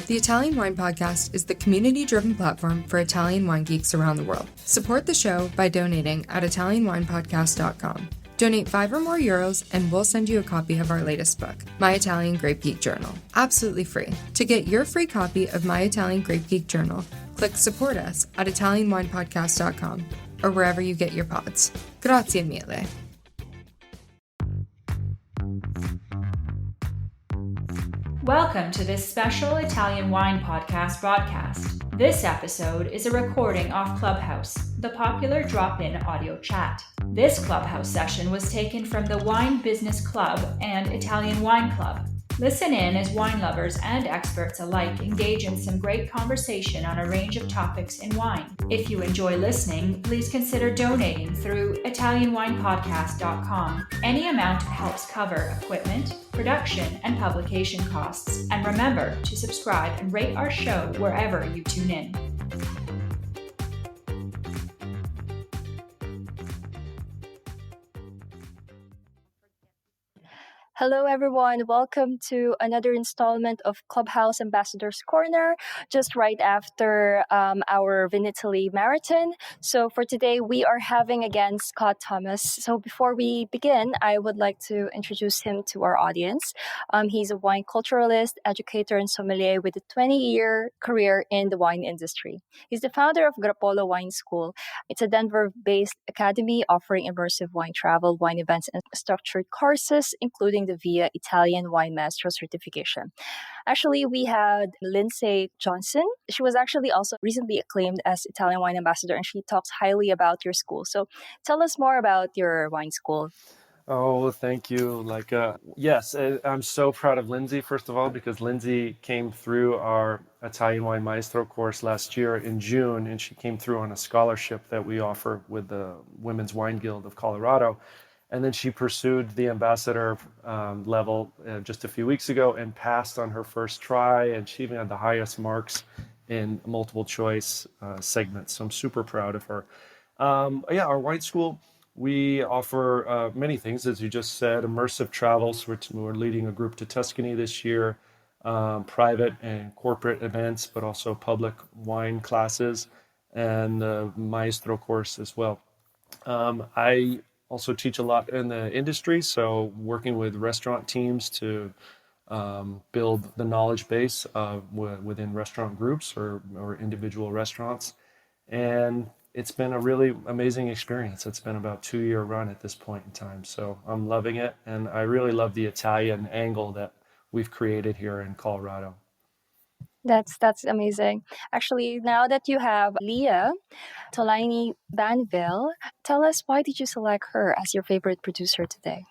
The Italian Wine Podcast is the community-driven platform for Italian wine geeks around the world. Support the show by donating at italianwinepodcast.com. Donate €5 or more and we'll send you a copy of our latest book, My Italian Grape Geek Journal, absolutely free. To get your free copy of My Italian Grape Geek Journal, click Support Us at italianwinepodcast.com or wherever you get your pods. Grazie mille. Welcome to this special Italian Wine Podcast broadcast. This episode is a recording off Clubhouse, the popular drop-in audio chat. This Clubhouse session was taken from the Wine Business Club and Italian Wine Club. Listen in as wine lovers and experts alike engage in some great conversation on a range of topics in wine. If you enjoy listening, please consider donating through italianwinepodcast.com. Any amount helps cover equipment, production, and publication costs. And remember to subscribe and rate our show wherever you tune in. Hello, everyone. Welcome to another installment of Clubhouse Ambassadors Corner, just right after our Vinitaly Marathon. So for today, we are having again Scott Thomas. So before we begin, I would like to introduce him to our audience. He's a wine culturalist, educator, and sommelier with a 20-year career in the wine industry. He's the founder of Grappolo Wine School. It's a Denver-based academy offering immersive wine travel, wine events, and structured courses, including the VIA Italian Wine Maestro certification. Actually, we had Lindsay Johnson. She was actually also recently acclaimed as Italian Wine Ambassador, and she talks highly about your school. So tell us more about your wine school. Oh, thank you. Yes, I'm so proud of Lindsay, first of all, because Lindsay came through our Italian Wine Maestro course last year in June, and she came through on a scholarship that we offer with the Women's Wine Guild of Colorado. And then she pursued the ambassador level just a few weeks ago and passed on her first try. And she even had the highest marks in multiple choice segments. So I'm super proud of her. Our wine school, we offer many things, as you just said, immersive travels, which we're leading a group to Tuscany this year, private and corporate events, but also public wine classes and the Maestro course as well. I also teach a lot in the industry, so working with restaurant teams to build the knowledge base within restaurant groups or individual restaurants. And it's been a really amazing experience. It's been about a 2-year run at this point in time. So I'm loving it. And I really love the Italian angle that we've created here in Colorado. That's amazing. Actually, now that you have Lia Tolaini Banville, tell us, why did you select her as your favorite producer today?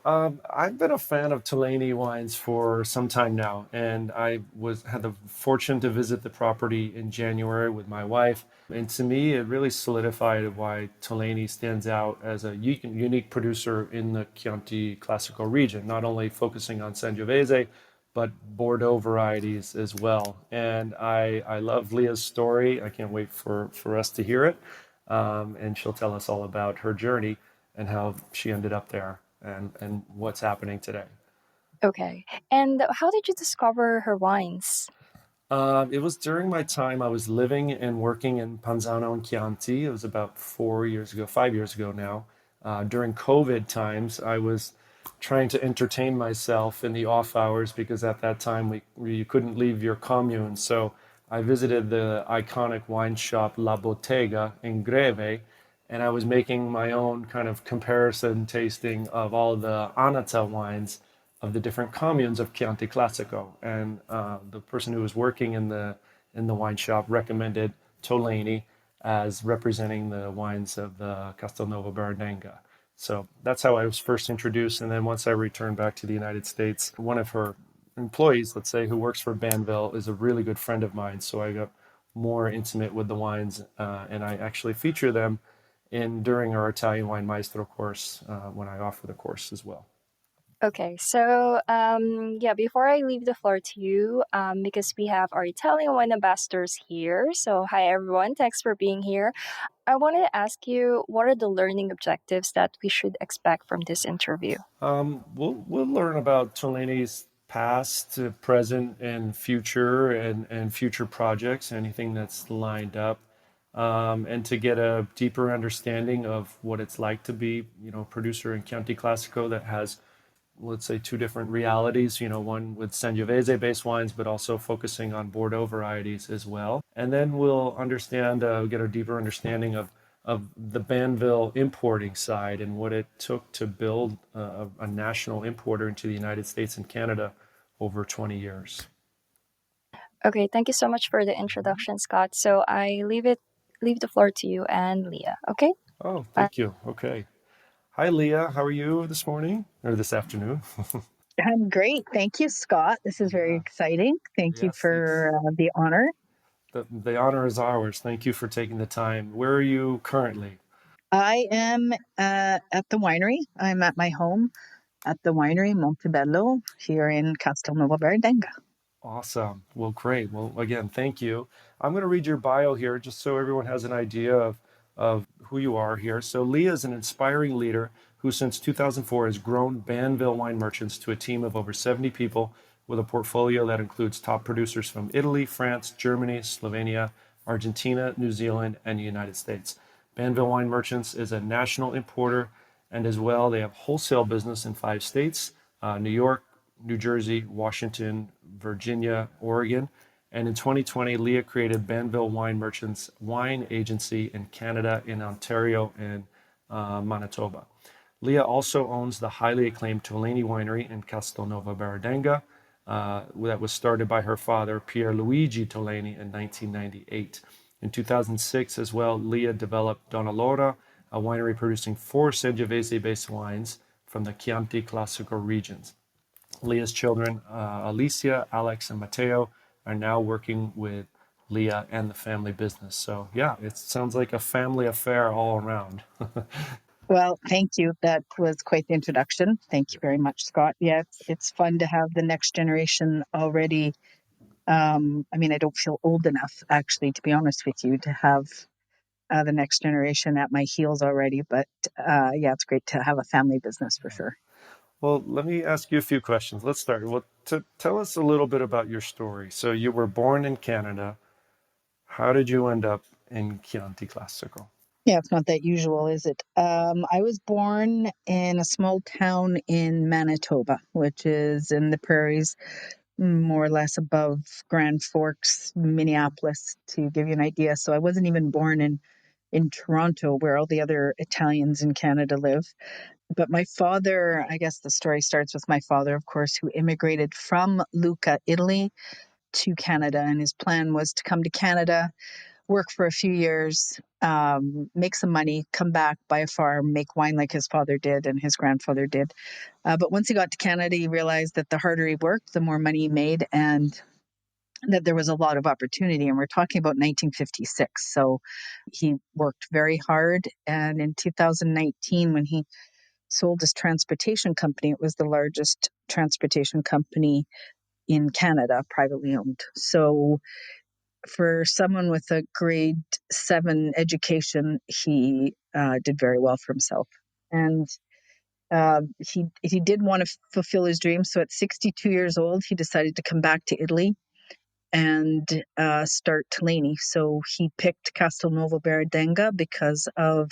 I've been a fan of Tolaini wines for some time now, and I had the fortune to visit the property in January with my wife. And to me, it really solidified why Tolaini stands out as a unique producer in the Chianti Classico region, not only focusing on Sangiovese, but Bordeaux varieties as well. And I love Lia's story. I can't wait for us to hear it. And she'll tell us all about her journey and how she ended up there and what's happening today. Okay. And how did you discover her wines? It was during my time I was living and working in Panzano and Chianti. It was about 5 years ago now. During COVID times, I was trying to entertain myself in the off hours because at that time you couldn't leave your commune. So I visited the iconic wine shop La Bottega in Greve, and I was making my own kind of comparison tasting of all the Annata wines of the different communes of Chianti Classico. And the person who was working in the wine shop recommended Tolaini as representing the wines of the Castelnuovo Berendenga. So that's how I was first introduced. And then once I returned back to the United States, one of her employees, let's say, who works for Banville, is a really good friend of mine. So I got more intimate with the wines, and I actually feature them during our Italian Wine Maestro course when I offer the course as well. Okay, so before I leave the floor to you, because we have our Italian wine ambassadors here. So hi everyone, thanks for being here. I wanted to ask you, what are the learning objectives that we should expect from this interview? We'll learn about Tolaini's past, present, and future, and future projects, anything that's lined up, and to get a deeper understanding of what it's like to be, a producer in Chianti Classico that has, let's say, two different realities, one with Sangiovese based wines, but also focusing on Bordeaux varieties as well. And then we'll get a deeper understanding of the Banville importing side and what it took to build a national importer into the United States and Canada over 20 years. Okay, thank you so much for the introduction, Scott. So I leave the floor to you and Leah. Okay. Oh, thank you. Okay. Hi, Leah. How are you this morning or this afternoon? I'm great. Thank you, Scott. This is very exciting. Thank you Yes, for the honor. the honor is ours. Thank you for taking the time. Where are you currently? I am at the winery. I'm at my home at the winery Montebello here in Castelnuovo Berendenga. Awesome. Well, great. Well, again, thank you. I'm going to read your bio here just so everyone has an idea of who you are here. So, Leah is an inspiring leader who, since 2004, has grown Banville Wine Merchants to a team of over 70 people with a portfolio that includes top producers from Italy, France, Germany, Slovenia, Argentina, New Zealand, and the United States. Banville Wine Merchants is a national importer, and as well, they have wholesale business in 5 states, New York, New Jersey, Washington, Virginia, Oregon. And in 2020, Leah created Banville Wine Merchants Wine Agency in Canada, in Ontario, and Manitoba. Leah also owns the highly acclaimed Tolaini Winery in Castelnuovo Berendenga, that was started by her father, Pierluigi Tolaini, in 1998. In 2006 as well, Leah developed Donna Laura, a winery producing 4 Sangiovese-based wines from the Chianti Classico regions. Leah's children, Alicia, Alex, and Matteo, are now working with Leah and the family business. So yeah, it sounds like a family affair all around. Well, thank you. That was quite the introduction. Thank you very much, Scott. Yeah, it's fun to have the next generation already. I mean, I don't feel old enough, actually, to be honest with you, to have the next generation at my heels already. But yeah, it's great to have a family business for sure. Well, let me ask you a few questions. Let's start. Well, tell us a little bit about your story. So you were born in Canada. How did you end up in Chianti Classico? Yeah, it's not that usual, is it? I was born in a small town in Manitoba, which is in the prairies, more or less above Grand Forks, Minneapolis, to give you an idea. So I wasn't even born in Toronto, where all the other Italians in Canada live. But my father, I guess the story starts with my father, of course, who immigrated from Lucca, Italy, to Canada. And his plan was to come to Canada, work for a few years, make some money, come back, buy a farm, make wine like his father did and his grandfather did. But once he got to Canada, he realized that the harder he worked, the more money he made, and that there was a lot of opportunity. And we're talking about 1956. So he worked very hard. And in 2019, when he sold his transportation company, it was the largest transportation company in Canada, privately owned. So for someone with a grade 7 education, he did very well for himself. And he did want to fulfill his dream. So at 62 years old, he decided to come back to Italy and start Tolaini. So he picked Castelnuovo Berendenga because of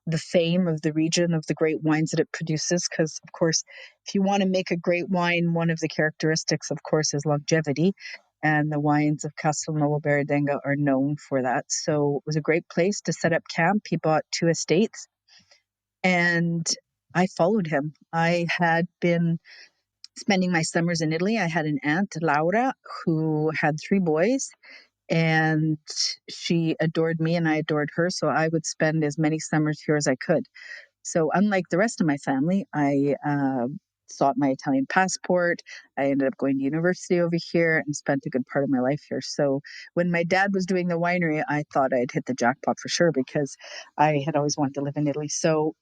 the fame of the region, of the great wines that it produces. Because, of course, if you want to make a great wine, one of the characteristics, of course, is longevity. And the wines of Castelnuovo Berendenga are known for that. So it was a great place to set up camp. He bought 2 estates, and I followed him. I had been spending my summers in Italy. I had an aunt, Laura, who had 3 boys, and she adored me and I adored her. So I would spend as many summers here as I could. So unlike the rest of my family, I sought my Italian passport. I ended up going to university over here and spent a good part of my life here. So when my dad was doing the winery, I thought I'd hit the jackpot for sure because I had always wanted to live in Italy. So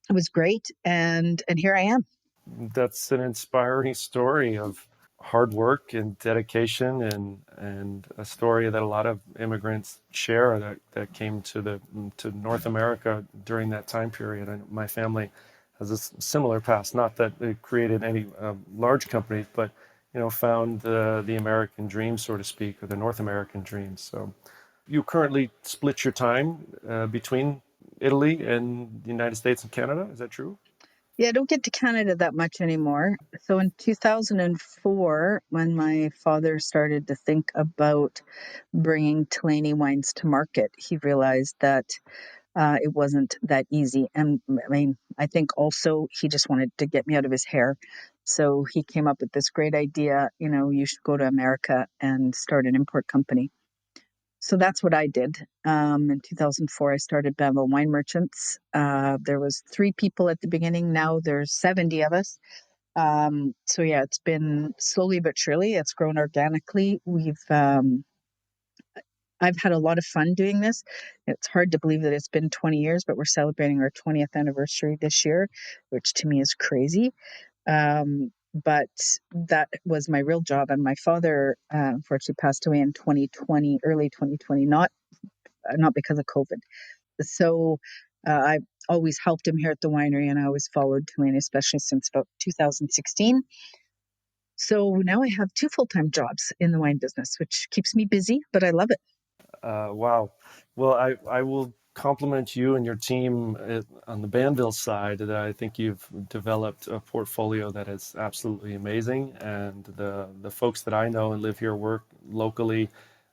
it was great. And here I am. That's an inspiring story of hard work and dedication, and a story that a lot of immigrants share that came to North America during that time period. And my family has a similar past. Not that it created any large companies, but found the American dream, so to speak, or the North American dream. So you currently split your time between Italy and the United States and Canada. Is that true? Yeah, I don't get to Canada that much anymore. So in 2004, when my father started to think about bringing Tolaini wines to market, he realized that it wasn't that easy. And I mean, I think also he just wanted to get me out of his hair. So he came up with this great idea, you should go to America and start an import company. So that's what I did. In 2004, I started Banville Wine Merchants. There was 3 people at the beginning. Now there's 70 of us. So yeah, it's been slowly but surely. It's grown organically. I've had a lot of fun doing this. It's hard to believe that it's been 20 years, but we're celebrating our 20th anniversary this year, which to me is crazy. But that was my real job. And my father, unfortunately, passed away in 2020, early 2020, not because of COVID. So I always helped him here at the winery, and I always followed Tulane, especially since about 2016. So now I have 2 full-time jobs in the wine business, which keeps me busy, but I love it. Wow. Well, I will compliment you and your team on the Banville side. That I think you've developed a portfolio that is absolutely amazing. And the folks that I know and live here work locally,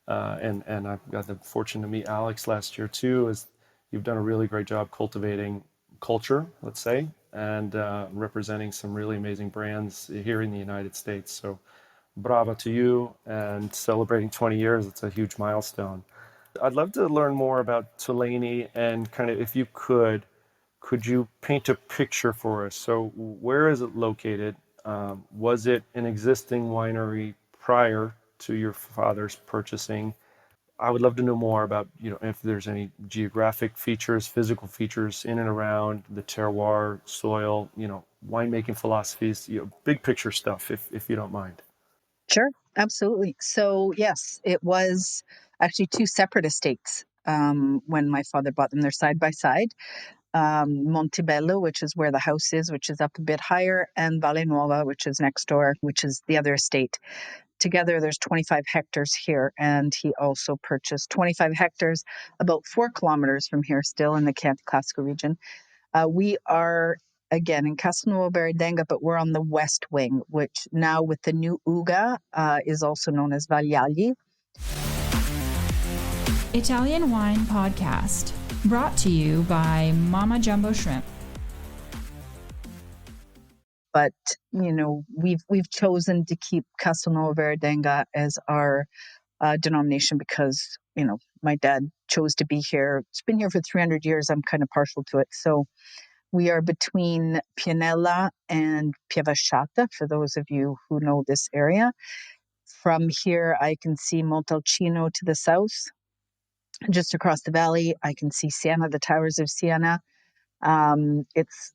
and I've got the fortune to meet Alex last year too. Is you've done a really great job cultivating culture, let's say, and representing some really amazing brands here in the United States. So bravo to you, and celebrating 20 years. It's a huge milestone. I'd love to learn more about Tolaini, and kind of, if you could you paint a picture for us? So where is it located? Was it an existing winery prior to your father's purchasing? I would love to know more about, if there's any geographic features, physical features in and around the terroir, soil, winemaking philosophies, big picture stuff, if you don't mind. Sure, absolutely. So yes, it was actually 2 separate estates when my father bought them. They're side by side. Montebello, which is where the house is, which is up a bit higher, and Valle Nuova, which is next door, which is the other estate. Together, there's 25 hectares here, and he also purchased 25 hectares about 4 kilometers from here, still in the Chianti Classico region. We are, again, in Castelnuovo Beredenga, but we're on the west wing, which now with the new Uga is also known as Vagliali. Italian Wine Podcast, brought to you by Mama Jumbo Shrimp. But, we've chosen to keep Castelnuovo Beredenga as our denomination because, my dad chose to be here. It's been here for 300 years. I'm kind of partial to it. So we are between Pianella and Pievasciata, for those of you who know this area. From here, I can see Montalcino to the south. Just across the valley, I can see Siena, the towers of Siena. It's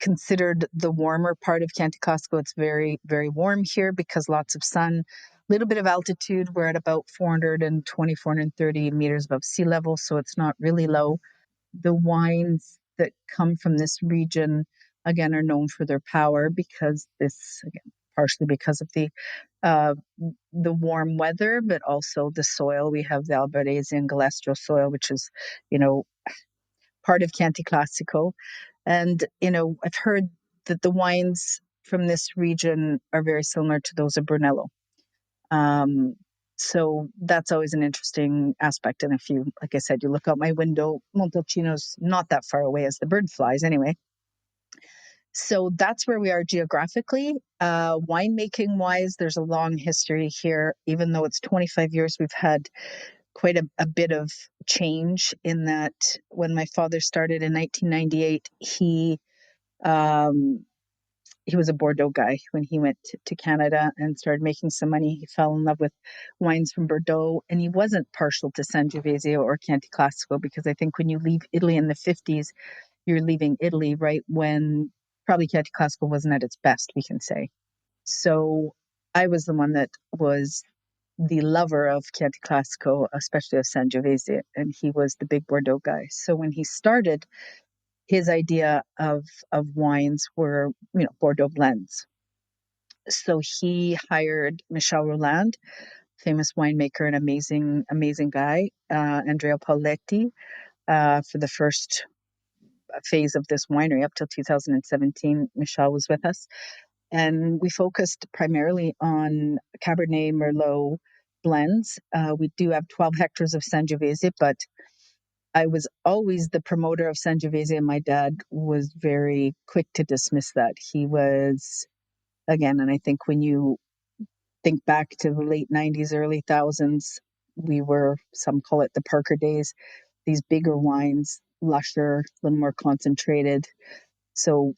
considered the warmer part of Chianti Classico. It's very, very warm here because lots of sun, little bit of altitude. We're at about 420, 430 meters above sea level, so it's not really low. The wines that come from this region, again, are known for their power because again, partially because of uh, the warm weather, but also the soil. We have the Albarese and Galestro soil, which is, part of Chianti Classico. And, I've heard that the wines from this region are very similar to those of Brunello. So that's always an interesting aspect. And if you, like I said, you look out my window, Montalcino's not that far away as the bird flies anyway. So that's where we are geographically. Winemaking wise, there's a long history here. Even though it's 25 years, we've had quite a bit of change in that when my father started in 1998, he was a Bordeaux guy. When he went to Canada and started making some money, he fell in love with wines from Bordeaux, and he wasn't partial to Sangiovese or Chianti Classico, because I think when you leave Italy in the 50s, you're leaving Italy right when probably Chianti Classico wasn't at its best, we can say. So I was the one that was the lover of Chianti Classico, especially of Sangiovese, and he was the big Bordeaux guy. So when he started, his idea of wines were, Bordeaux blends. So he hired Michel Roland, famous winemaker and amazing guy, Andrea Pauletti, for the first phase of this winery up till 2017. Michel was with us, and we focused primarily on Cabernet Merlot blends. We do have 12 hectares of Sangiovese, but I was always the promoter of Sangiovese, and my dad was very quick to dismiss that. He was, again, and I think when you think back to the late 90s, early thousands, we were, some call it the Parker days, these bigger wines, lusher, a little more concentrated. So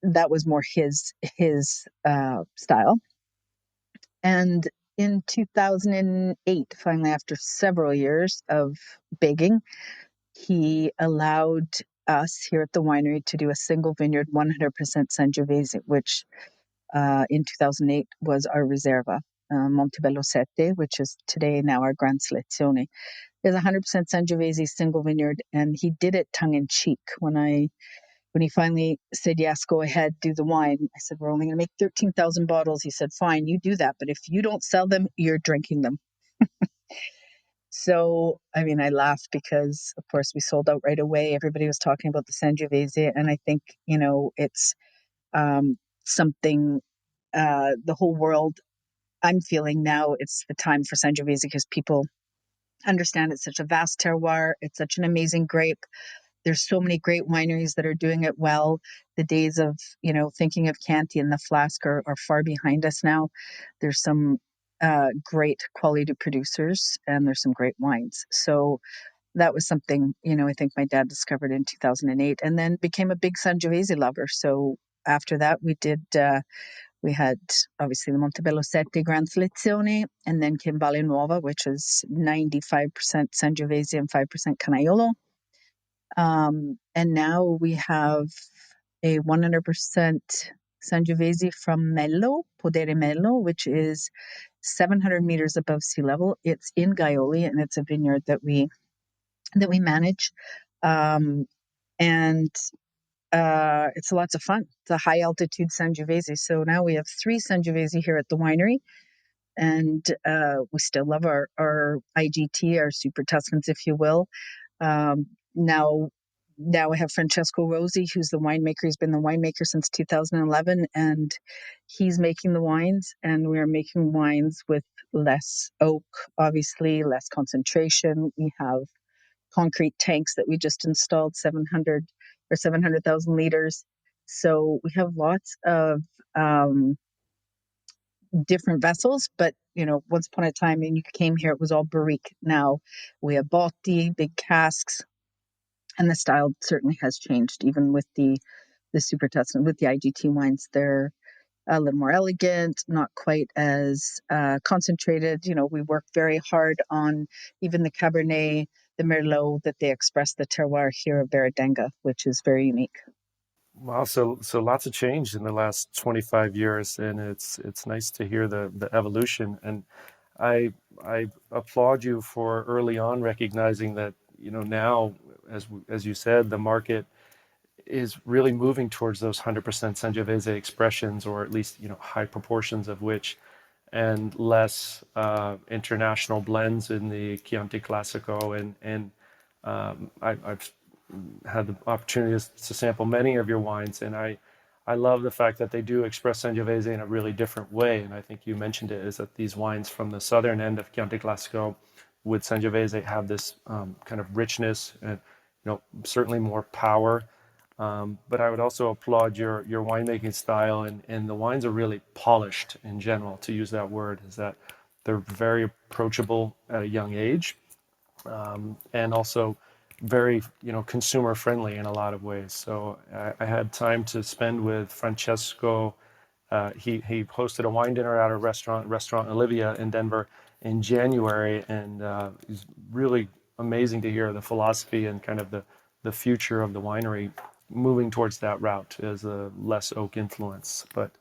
that was more his style. And in 2008, finally, after several years of begging, he allowed us here at the winery to do a single vineyard 100% Sangiovese, which in 2008 was our Reserva. Montebello Sette, which is today now our Gran Selezione, is 100% Sangiovese single vineyard, and he did it tongue in cheek. When he finally said, yes, go ahead, do the wine, I said, we're only going to make 13,000 bottles. He said, fine, you do that. But if you don't sell them, you're drinking them. So, I mean, I laughed because, of course, we sold out right away. Everybody was talking about the Sangiovese. And I think, it's something the whole world, I'm feeling now it's the time for Sangiovese because people understand it's such a vast terroir. It's such an amazing grape. There's so many great wineries that are doing it well. The days of, thinking of Chianti and the flask are far behind us now. There's some great quality producers and there's some great wines. So that was something, I think my dad discovered in 2008 and then became a big Sangiovese lover. So after that, we had obviously the Montebello Sette Gran Selezione, and then came Valle Nuova, which is 95% Sangiovese and 5% Canaiolo. And now we have a 100% Sangiovese from Mello, Podere Mello, which is 700 meters above sea level. It's in Gaioli, and it's a vineyard that we manage. And it's lots of fun. It's a high altitude Sangiovese. So now we have 3 Sangiovese here at the winery, and we still love our IGT, our Super Tuscans, if you will. Now I have Francesco Rosi, who's the winemaker. He's been the winemaker since 2011, and he's making the wines, and we are making wines with less oak, obviously, less concentration. We have concrete tanks that we just installed, 700,000 liters. So we have lots of different vessels, but once upon a time, when you came here, it was all barrique. Now we have botti, big casks, and the style certainly has changed. Even with the Super Tuscan, with the IGT wines, they're a little more elegant, not quite as concentrated. We work very hard on even the Cabernet, the Merlot, that they express the terroir here of Baradenga, which is very unique. Wow, so lots of change in the last 25 years, and it's nice to hear the evolution. And I applaud you for early on recognizing that now, as you said, the market is really moving towards those 100% Sangiovese expressions, or at least high proportions of which, and less international blends in the Chianti Classico. And I've had the opportunity to sample many of your wines, and I love the fact that they do express Sangiovese in a really different way. And I think you mentioned it, is that these wines from the southern end of Chianti Classico with Sangiovese have this kind of richness and certainly more power. But I would also applaud your winemaking style, and the wines are really polished in general, to use that word, is that they're very approachable at a young age, and also very consumer friendly in a lot of ways. So I had time to spend with Francesco. He hosted a wine dinner at a Restaurant Olivia in Denver in January, and it's really amazing to hear the philosophy and kind of the future of the winery moving towards that route as a less oak influence. But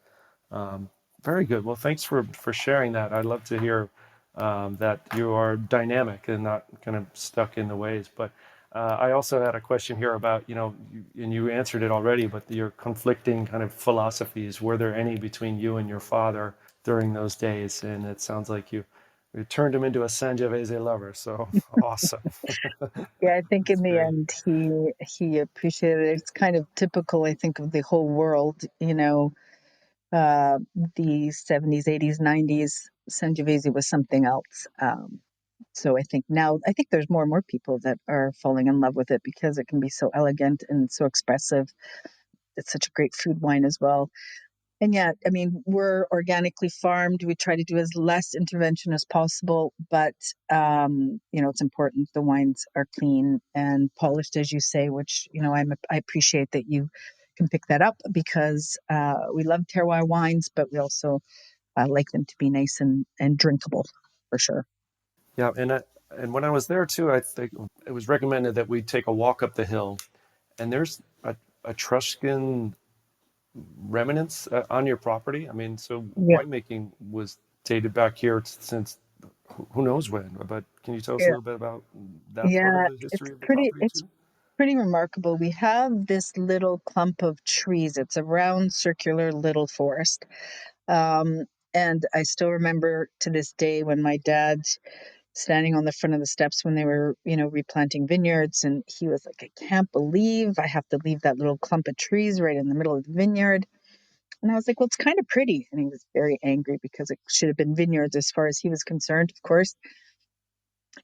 very good. Well, thanks for sharing that. I'd love to hear that you are dynamic and not kind of stuck in the ways. But I also had a question here about, and you answered it already, but your conflicting kind of philosophies. Were there any between you and your father during those days? And it sounds like you turned him into a Sangiovese lover. So awesome. Yeah, I think That's in the great. end he appreciated it. It's kind of typical, I think, of the whole world. Uh, the 70s, 80s, 90s, Sangiovese was something else. So I think there's more and more people that are falling in love with it because it can be so elegant and so expressive. It's such a great food wine as well. And yeah, I mean, we're organically farmed. We try to do as less intervention as possible, but it's important the wines are clean and polished, as you say. Which I appreciate that you can pick that up because we love terroir wines, but we also like them to be nice and drinkable, for sure. Yeah, and when I was there too, I think it was recommended that we take a walk up the hill, and there's Etruscan remnants on your property. I mean, so Yeah, winemaking was dated back here since who knows when. But can you tell us a yeah, little bit about that part of yeah. the It's history of the pretty. property It's too? pretty remarkable. We have this little clump of trees. It's a round, circular little forest. Um, and I still remember to this day when my dad standing on the front of the steps when they were, replanting vineyards, and he was like, "I can't believe I have to leave that little clump of trees right in the middle of the vineyard." And I was like, "Well, it's kind of pretty." And he was very angry because it should have been vineyards as far as he was concerned, of course.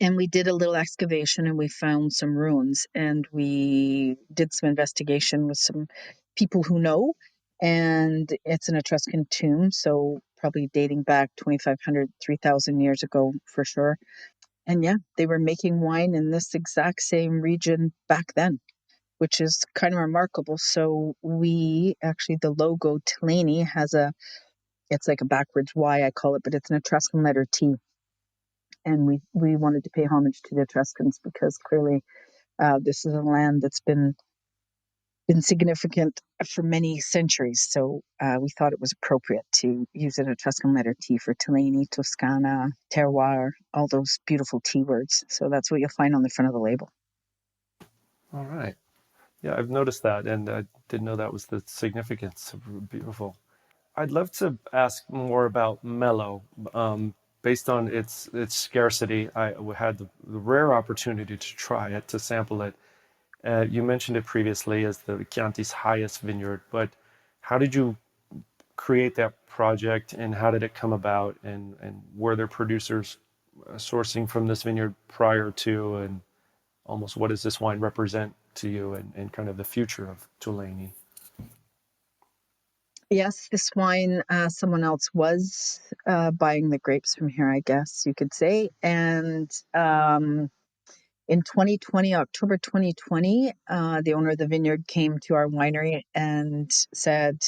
And we did a little excavation and we found some ruins and we did some investigation with some people who know. And it's an Etruscan tomb, so probably dating back 2,500, 3,000 years ago for sure. And yeah, they were making wine in this exact same region back then, which is kind of remarkable. So we actually, the logo Tolaini it's like a backwards Y, I call it, but it's an Etruscan letter T. And we wanted to pay homage to the Etruscans because clearly this is a land that's been significant for many centuries. So we thought it was appropriate to use an Etruscan letter T for Tolaini, Toscana, terroir, all those beautiful T words. So that's what you'll find on the front of the label. All right. Yeah, I've noticed that, and I didn't know that was the significance. Beautiful. I'd love to ask more about Mellow. Based on its scarcity, I had the rare opportunity to try it, to sample it. You mentioned it previously as the Chianti's highest vineyard, but how did you create that project, and how did it come about? And were there producers sourcing from this vineyard prior to, and almost what does this wine represent to you, and kind of the future of Tolaini? Yes, this wine, someone else was buying the grapes from here, I guess you could say. And in 2020, October 2020, the owner of the vineyard came to our winery and said,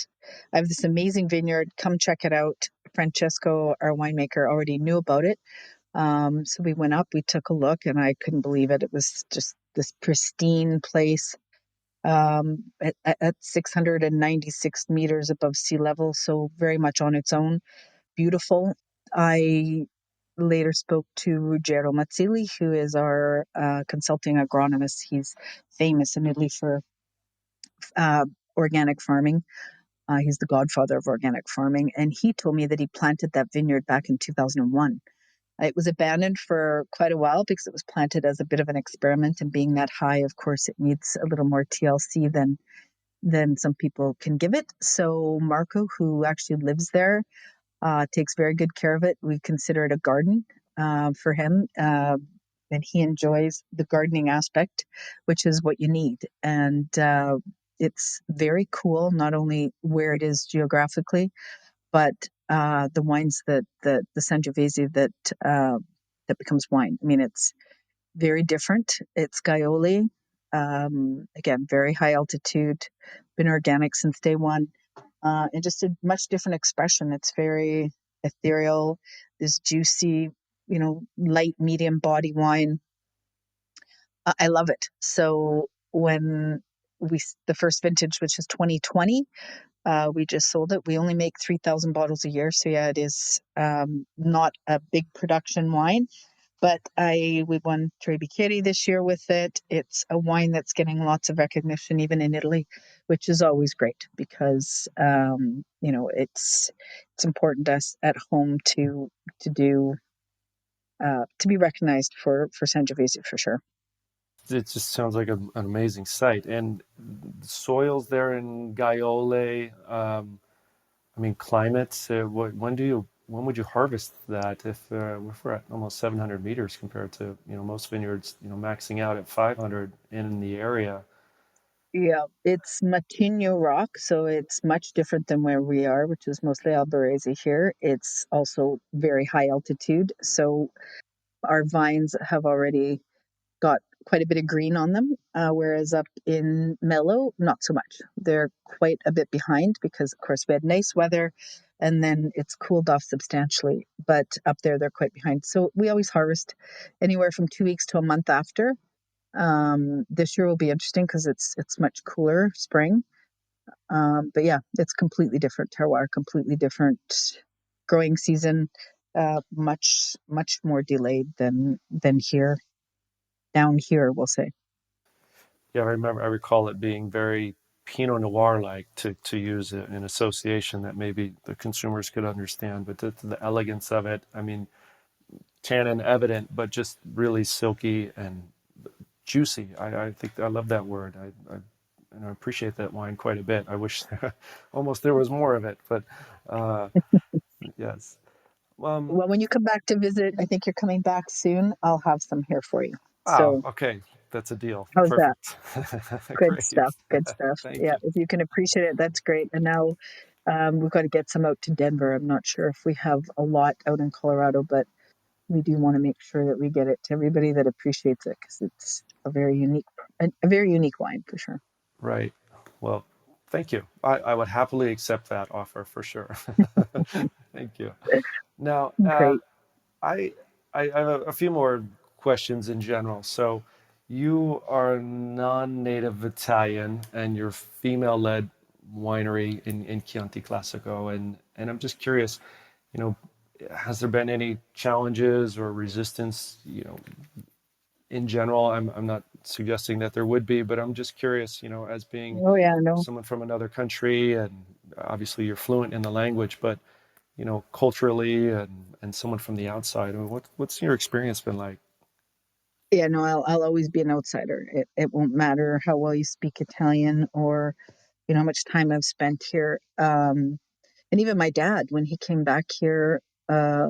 "I have this amazing vineyard. Come check it out." Francesco, our winemaker, already knew about it. So we went up, we took a look, and I couldn't believe it. It was just this pristine place at 696 meters above sea level, so very much on its own. Beautiful. I later spoke to Ruggero Mazzilli, who is our consulting agronomist. He's famous in Italy for uh, organic farming. He's the godfather of organic farming. And he told me that he planted that vineyard back in 2001. It was abandoned for quite a while because it was planted as a bit of an experiment. And being that high, of course, it needs a little more TLC than some people can give it. So Marco, who actually lives there, takes very good care of it. We consider it a garden for him. And he enjoys the gardening aspect, which is what you need. And it's very cool, not only where it is geographically, but the wines the Sangiovese that becomes wine. I mean, it's very different. It's Gaioli, again, very high altitude, been organic since day one, and just a much different expression. It's very ethereal, this juicy, light medium body wine. I love it. So when the first vintage, which is 2020, we just sold it. We only make 3,000 bottles a year. So yeah, it is not a big production wine, But we won Tre Bicchieri this year with it. It's a wine that's getting lots of recognition, even in Italy, which is always great because it's important to us at home to do to be recognized for Sangiovese for sure. It just sounds like an amazing site. And soils there in Gaiole, I mean, climates. When would you harvest that if we're at almost 700 meters compared to most vineyards maxing out at 500 in the area? Yeah, it's Matigno rock, so it's much different than where we are, which is mostly Albarese here. It's also very high altitude, so our vines have already got quite a bit of green on them, whereas up in Mello, not so much. They're quite a bit behind because, of course, we had nice weather and then it's cooled off substantially. But up there, they're quite behind. So we always harvest anywhere from 2 weeks to a month after. This year will be interesting because it's much cooler spring. But yeah, it's completely different terroir, completely different growing season, much more delayed than here down here, we'll say. Yeah, I recall it being very Pinot Noir like to use an association that maybe the consumers could understand, but the elegance of it, I mean, tannin evident, but just really silky and juicy. I think I love that word. And I appreciate that wine quite a bit. I wish almost there was more of it, but uh, yes. Well, when you come back to visit, I think you're coming back soon. I'll have some here for you. So, Okay. That's a deal. how's that? Perfect. Good Great. stuff. Good stuff. Thank Yeah, you. if you can appreciate it, that's great. And now we've got to get some out to Denver. I'm not sure if we have a lot out in Colorado, but we do want to make sure that we get it to everybody that appreciates it because it's a very unique wine for sure. Right. Well, thank you. I would happily accept that offer for sure. Thank you. Now, Great. I I have a few more questions in general. So, you are non-native Italian, and you're female-led winery in Chianti Classico, and I'm just curious, you know, has there been any challenges or resistance, in general? I'm not suggesting that there would be, but I'm just curious, as being Oh yeah, no. someone from another country, and obviously you're fluent in the language, but culturally and someone from the outside, I mean, what's your experience been like? Yeah, no, I'll always be an outsider. It won't matter how well you speak Italian or how much time I've spent here. And even my dad, when he came back here, uh,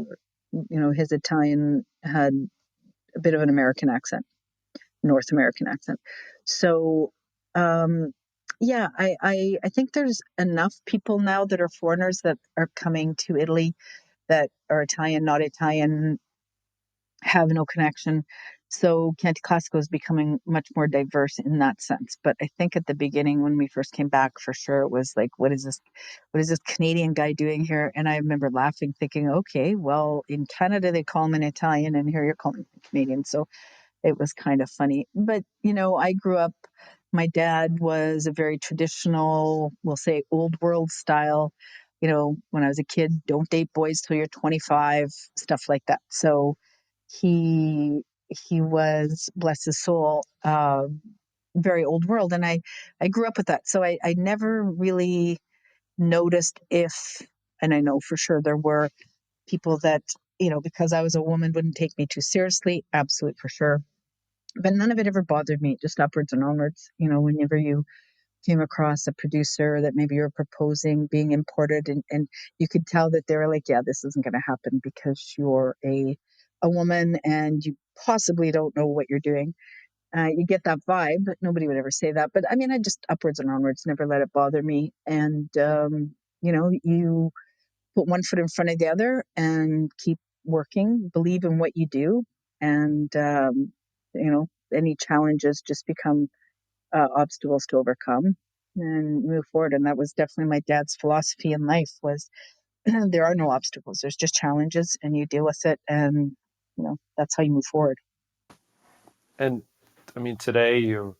his Italian had a bit of an American accent, North American accent. So, um, yeah, I think there's enough people now that are foreigners that are coming to Italy that are Italian, not Italian, have no connection. So Chianti Classico is becoming much more diverse in that sense. But I think at the beginning when we first came back, for sure, it was like, what is this? What is this Canadian guy doing here? And I remember laughing, thinking, okay, well, in Canada they call him an Italian, and here you're calling him a Canadian. So it was kind of funny. But I grew up. My dad was a very traditional, we'll say, old world style. When I was a kid, don't date boys till you're 25, stuff like that. So he was, bless his soul, very old world, and I grew up with that. So I never really noticed if, and I know for sure there were people that because I was a woman wouldn't take me too seriously. Absolutely for sure. But none of it ever bothered me, just upwards and onwards. Whenever you came across a producer that maybe you're proposing being imported, and you could tell that they were like, yeah, this isn't going to happen because you're a woman and you possibly don't know what you're doing. You get that vibe, but nobody would ever say that. But I mean, I just upwards and onwards, never let it bother me. And, you put one foot in front of the other and keep working, believe in what you do. And, any challenges just become obstacles to overcome and move forward. And that was definitely my dad's philosophy in life was there are no obstacles. There's just challenges and you deal with it. And, that's how you move forward. And I mean, today you're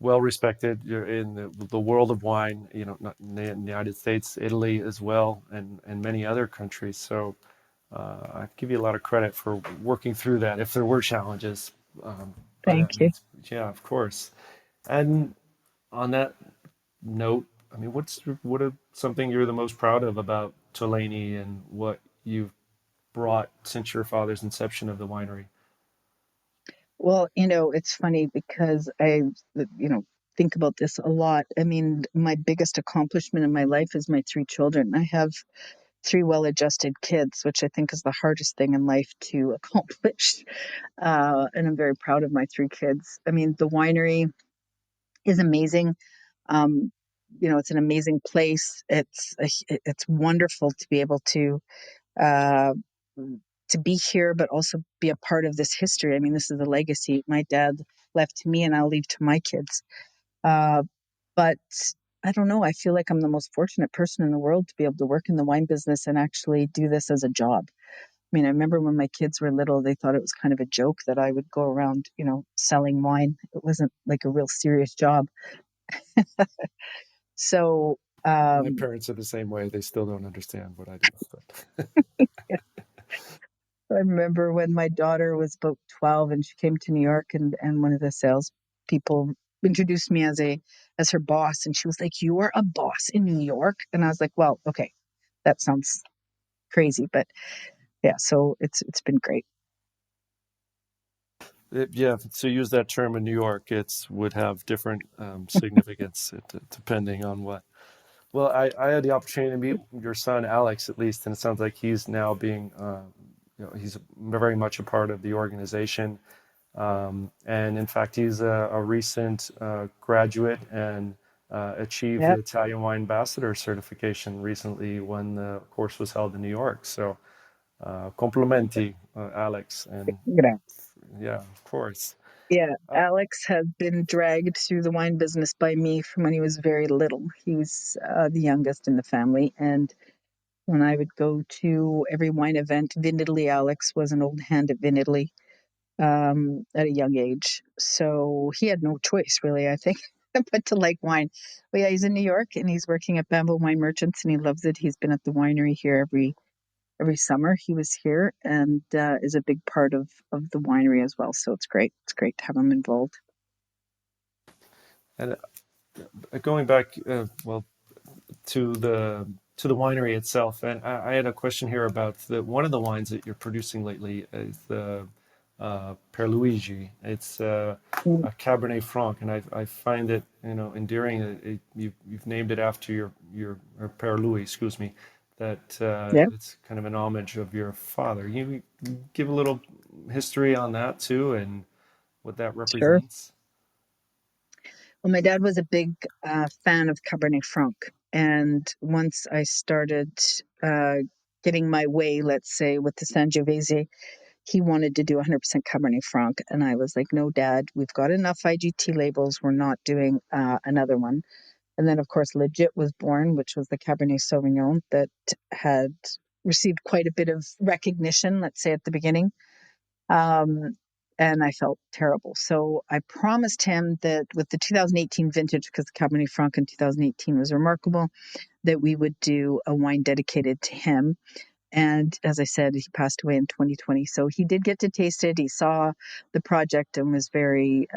well respected. You're in the world of wine, not in the United States, Italy as well, and many other countries. So I give you a lot of credit for working through that if there were challenges. But I Thank mean, you. yeah, of course. And on that note, I mean, what are something you're the most proud of about Tolaini and what you've brought since your father's inception of the winery? Well, it's funny because think about this a lot. I mean, my biggest accomplishment in my life is my three children. I have three well-adjusted kids, which I think is the hardest thing in life to accomplish. And I'm very proud of my three kids. I mean, the winery is amazing. Um, it's an amazing place. It's wonderful to be able uh, to be here, but also be a part of this history. I mean, this is a legacy my dad left to me, and I'll leave to my kids. Uh, but I don't know. I feel like I'm the most fortunate person in the world to be able to work in the wine business and actually do this as a job. I mean, I remember when my kids were little, they thought it was kind of a joke that I would go around, selling wine. It wasn't like a real serious job. So, My um, parents are the same way. They still don't understand what I do. But I remember when my daughter was about 12 and she came to New York, and one of the sales people introduced me as her boss, and she was like, "You are a boss in New York?" And I was like, "Well, okay, that sounds crazy, but yeah, so it's been great." yeah, to use that term in New York, it's would have different significance depending on what. Well, I had the opportunity to meet your son Alex at least, and it sounds like he's now being, he's very much a part of the organization. And in fact, he's a recent graduate and achieved the Yep. Italian Wine Ambassador certification recently when the course was held in New York. So, complimenti, Alex. And yeah, of course. Yeah, Uh, Alex has been dragged through the wine business by me from when he was very little. He was the youngest in the family, and when I would go to every wine event, Vin Italy, Alex was an old hand at Vin Italy at a young age. So he had no choice, really, I think, but to like wine. But yeah, he's in New York and he's working at Bamboo Wine Merchants, and he loves it. He's been at the winery here every summer. He was here and is a big part of the winery as well. So it's great. It's great to have him involved. and going back, well, to the winery itself, and I had a question here about one of the wines that you're producing lately is the Perluigi. It's a Cabernet Franc, and I find it endearing. You've named it after your or Père Louis, excuse me. That Yeah, it's kind of an homage of your father. You give a little history on that too, and what that sure. represents. Well, my dad was a big fan of Cabernet Franc. And once I started getting my way, let's say, with the Sangiovese, he wanted to do 100% Cabernet Franc. And I was like, no, Dad, we've got enough IGT labels. We're not doing another one. And then, of course, Legit was born, which was the Cabernet Sauvignon that had received quite a bit of recognition, let's say, at the beginning. Um, and I felt terrible. So I promised him that with the 2018 vintage, because the Cabernet Franc in 2018 was remarkable, that we would do a wine dedicated to him. And as I said, he passed away in 2020. So he did get to taste it. He saw the project and was very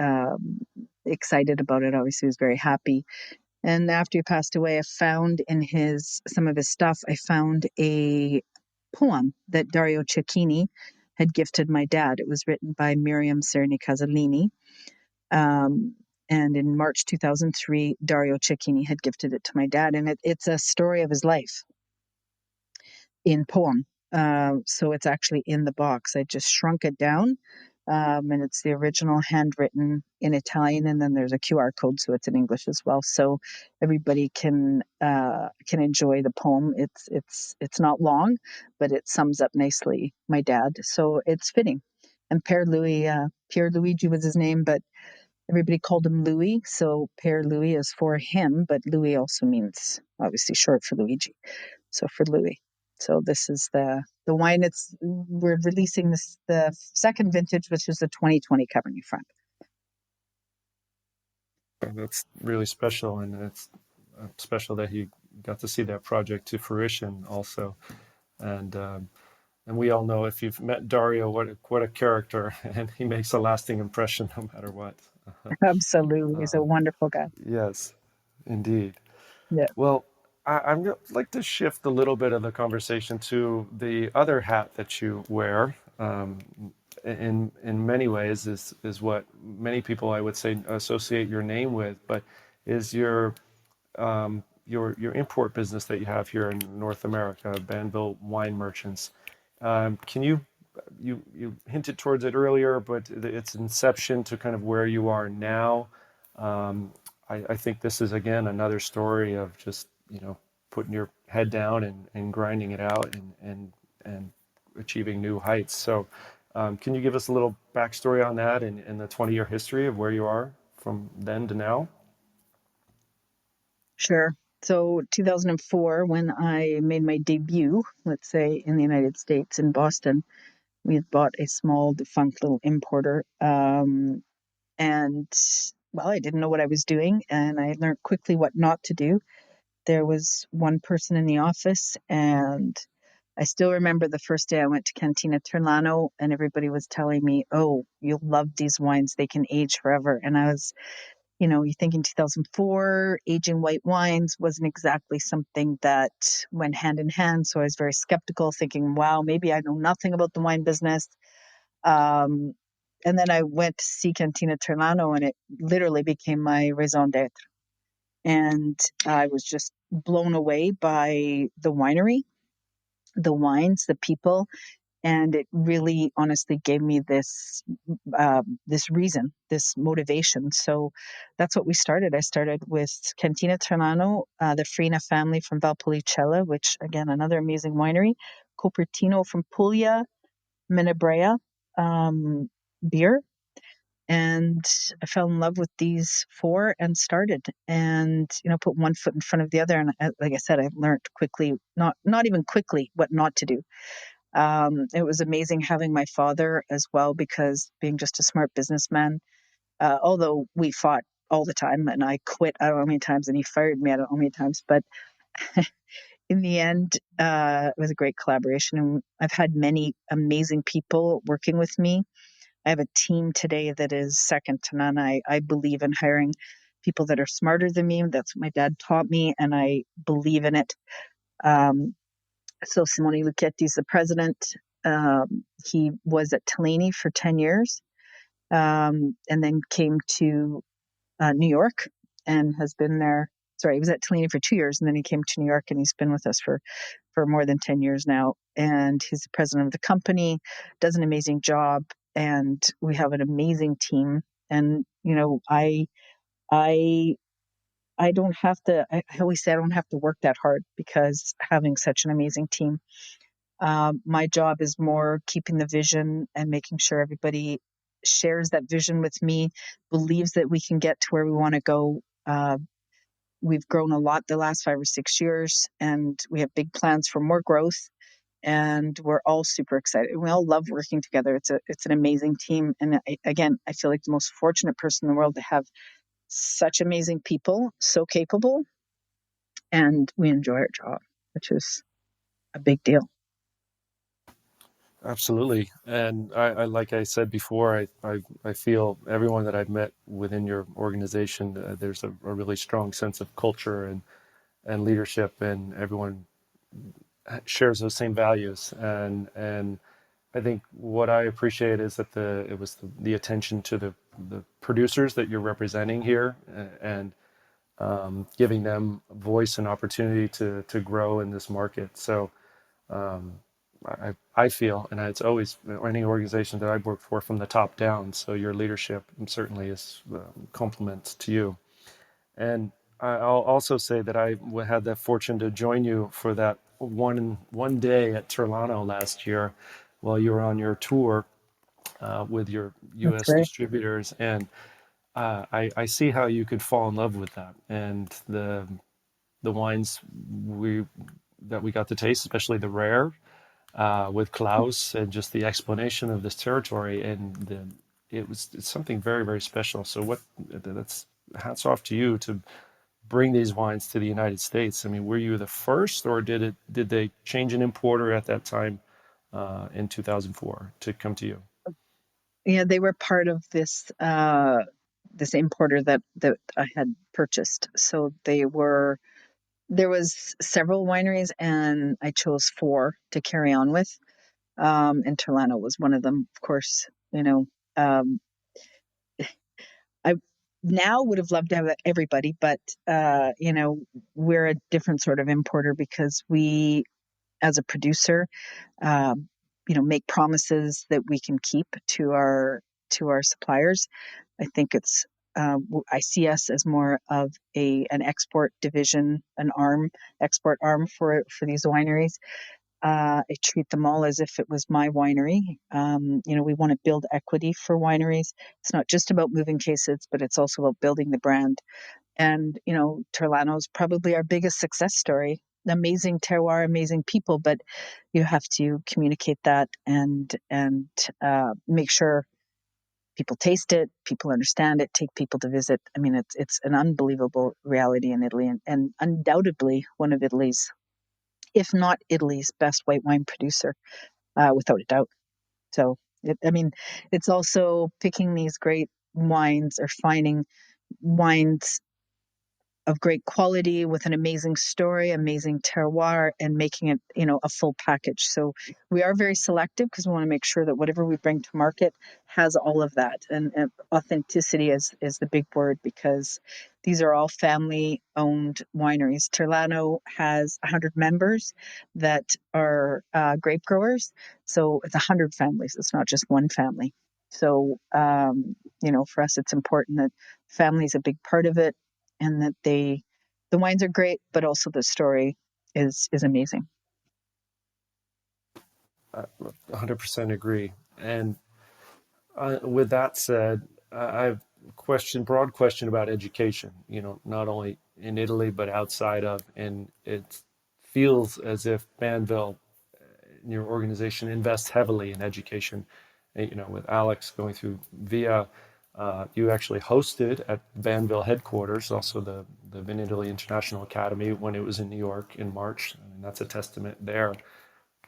excited about it. Obviously, he was very happy. And after he passed away, I found in some of his stuff, I found a poem that Dario Cecchini had gifted my dad. It was written by Miriam Serni Casalini. Um, and in March 2003, Dario Cecchini had gifted it to my dad. And it's a story of his life in poem. So it's actually in the box. I just shrunk it down. And it's the original handwritten in Italian, and then there's a QR code, so it's in English as well. So everybody can enjoy the poem. It's not long, but it sums up nicely my dad. So it's fitting. And Pierre Luigi was his name, but everybody called him Louis. So Pierre Louis is for him, but Louis also means obviously short for Luigi. So for Louis. So this is the wine. We're releasing the second vintage, which is the 2020 Cabernet Franc. That's really special, and it's special that he got to see that project to fruition also. And And we all know if you've met Dario, what a character, and he makes a lasting impression no matter what. Absolutely. He's a wonderful guy. Yes, indeed. Yeah. Well, I'd like to shift a little bit of the conversation to the other hat that you wear. In many ways, is what many people, I would say, associate your name with, but is your import business that you have here in North America, Banville Wine Merchants. Can you hinted towards it earlier, but its inception to kind of where you are now. Um, I think this is again another story of just putting your head down and grinding it out and achieving new heights. So, can you give us a little backstory on that and the 20-year history of where you are from then to now? Sure. So 2004, when I made my debut, let's say in the United States, in Boston, we had bought a small defunct little importer. And well, I didn't know what I was doing, and I learned quickly what not to do. There was one person in the office, and I still remember the first day I went to Cantina Terlano, and everybody was telling me, "Oh, you'll love these wines; they can age forever." And I was, you think in 2004, aging white wines wasn't exactly something that went hand in hand. So I was very skeptical, thinking, "Wow, maybe I know nothing about the wine business." Um, and then I went to see Cantina Terlano, and it literally became my raison d'être. And I was just blown away by the winery, the wines, the people, and it really honestly gave me this reason, this motivation. So that's what we started. I started with Cantina Ternano, the Frina family from Valpolicella, which again another amazing winery, Copertino from Puglia, Menabrea beer. And I fell in love with these four and started, and put one foot in front of the other. And like I said, I learned quickly, not even quickly, what not to do. It was amazing having my father as well, because being just a smart businessman, although we fought all the time and I quit I don't know how many times and he fired me I don't know how many times, but in the end, it was a great collaboration. And I've had many amazing people working with me. I have a team today that is second to none. I believe in hiring people that are smarter than me. That's what my dad taught me, and I believe in it. Um, so Simone Lucchetti is the president. He was at Tolaini for 10 years, and then came to New York and has been there. Sorry, he was at Tolaini for 2 years, and then he came to New York, and he's been with us for more than 10 years now. And he's the president of the company, does an amazing job, and we have an amazing team. And I I don't have to. I always say I don't have to work that hard, because having such an amazing team. My job is more keeping the vision and making sure everybody shares that vision with me, believes that we can get to where we want to go. We've grown a lot the last 5 or 6 years, and we have big plans for more growth. And we're all super excited. We all love working together. It's an amazing team. And again, I feel like the most fortunate person in the world to have such amazing people, so capable, and we enjoy our job, which is a big deal. Absolutely. And I like I said before, I feel everyone that I've met within your organization, there's a really strong sense of culture and leadership, and everyone shares those same values. And I think what I appreciate is that it was the attention to the producers that you're representing here, and giving them voice and opportunity to grow in this market. So um, I feel, and it's always any organization that I've worked for from the top down. So your leadership certainly is compliments to you. And I'll also say that I had the fortune to join you for that one day at Terlano last year, while you were on your tour with your That's U.S. great. distributors, and I see how you could fall in love with that, and the wines we that we got to taste, especially the rare, with Klaus, and just the explanation of this territory, and it's something very, very special. So that's hats off to you to bring these wines to the United States. I mean, were you the first, or did they change an importer at that time in 2004 to come to you? Yeah, they were part of this importer that I had purchased. So there was several wineries, and I chose 4 to carry on with. And Turlano was one of them, of course. Um, I now would have loved to have everybody, but we're a different sort of importer because we, as a producer, um, make promises that we can keep to our suppliers. I think I see us as more of an export division, export arm for these wineries. I treat them all as if it was my winery. We want to build equity for wineries. It's not just about moving cases, but it's also about building the brand. And, Turlano's probably our biggest success story. Amazing terroir, amazing people, but you have to communicate that and make sure people taste it, people understand it, take people to visit. I mean, it's an unbelievable reality in Italy, and undoubtedly one of Italy's, if not Italy's, best white wine producer, without a doubt. So, it's also picking these great wines or finding wines of great quality with an amazing story, amazing terroir, and making it, a full package. So we are very selective because we want to make sure that whatever we bring to market has all of that. And authenticity is the big word, because these are all family owned wineries. Turlano has 100 members that are grape growers. So it's 100 families. It's not just one family. So, for us, it's important that family is a big part of it, and that the wines are great, but also the story is amazing. I 100% agree. And with that said, I have a broad question about education, not only in Italy, but outside of, and it feels as if Banville, your organization, invests heavily in education. With Alex going through VIA, you actually hosted at Banville headquarters, also the Vin Italy International Academy, when it was in New York in March. I mean, that's a testament there.